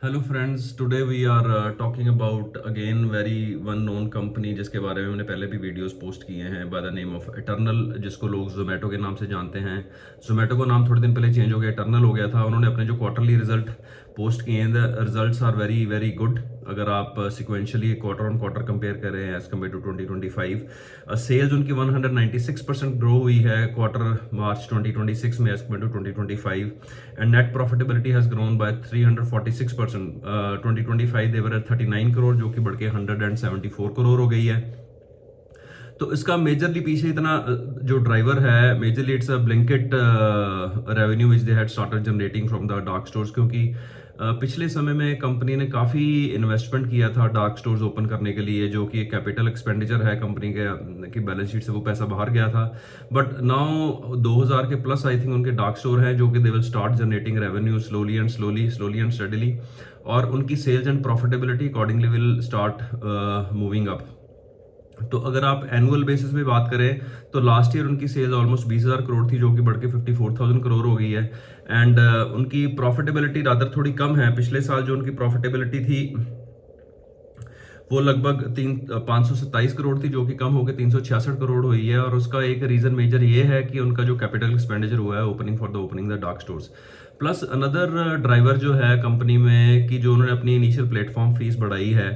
Hello friends, today we are talking about again very well known company जिसके बारे में मैंने पहले भी वीडियोस पोस्ट किए हैं by the name of eternal, जिसको लोग जोमेटो के नाम से जानते हैं। जोमेटो का नाम थोड़े दिन पहले चेंज हो गया, इटर्नल हो गया था। उन्होंने अपने जो क्वार्टरली रिजल्ट पोस्ट किए हैं, the results are very very good. अगर आप sequentially quarter on quarter compare करें एज कम्पेयर टू 2025, सेल्स उनकी 196% ग्रो हुई है क्वार्टर मार्च 2026 में as compare to 2025, and net profitability has grown by 346%। 2025 देवर 39 करोड़, जो कि बढ़ के 174 करोड़ हो गई है। तो इसका मेजरली पीछे इतना जो ड्राइवर है, majorly it's a Blinkit revenue which they had started generating from the dark stores, क्योंकि पिछले समय में कंपनी ने काफ़ी इन्वेस्टमेंट किया था डार्क स्टोर्स ओपन करने के लिए, जो कि एक कैपिटल एक्सपेंडिचर है कंपनी के की बैलेंस शीट से वो पैसा बाहर गया था। बट नाउ 2000 के प्लस आई थिंक उनके डार्क स्टोर हैं, जो कि they will start generating revenue slowly and steadily, और उनकी sales and profitability accordingly will start moving up. तो अगर आप एनुअल बेसिस पे बात करें तो लास्ट ईयर उनकी सेल्स ऑलमोस्ट 20,000 करोड़ थी, जो कि बढ़ के 54,000 करोड़ हो गई है। एंड उनकी प्रॉफिटेबिलिटी रादर थोड़ी कम है। पिछले साल जो उनकी प्रॉफिटेबिलिटी थी वो लगभग 527 करोड़ थी, जो कि कम होकर 366 करोड़ हुई है। और उसका एक रीजन मेजर ये है कि उनका जो कैपिटल एक्सपेंडिचर हुआ है opening for the opening the dark stores. Plus another driver जो है कंपनी में कि जो उन्होंने अपनी इनिशियल प्लेटफॉर्म फीस बढ़ाई है,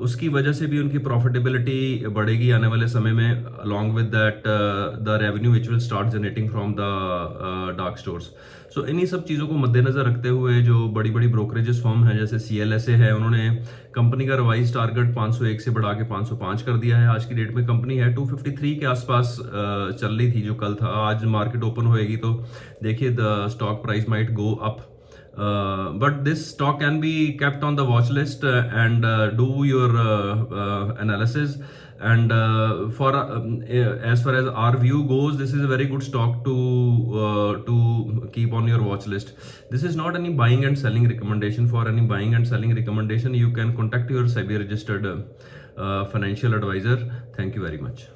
उसकी वजह से भी उनकी प्रॉफिटेबिलिटी बढ़ेगी आने वाले समय में, along with that the revenue which will start generating from the dark stores. So इन्हीं सब चीज़ों को मद्देनजर रखते हुए जो बड़ी बड़ी ब्रोकरेजेस फर्म है जैसे CLSA है, उन्होंने कंपनी का रिवाइज टारगेट 501 से बढ़ा के 505 कर दिया है। आज की डेट में कंपनी है 253 के आसपास चल रही थी जो कल था। आज मार्केट ओपन होएगी तो देखिए the stock price might go up, but this stock can be kept on the watch list and do your analysis. And as far as our view goes, this is a very good stock to keep on your watch list. This is not any buying and selling recommendation. For any buying and selling recommendation, you can contact your SEBI registered financial advisor. Thank you very much.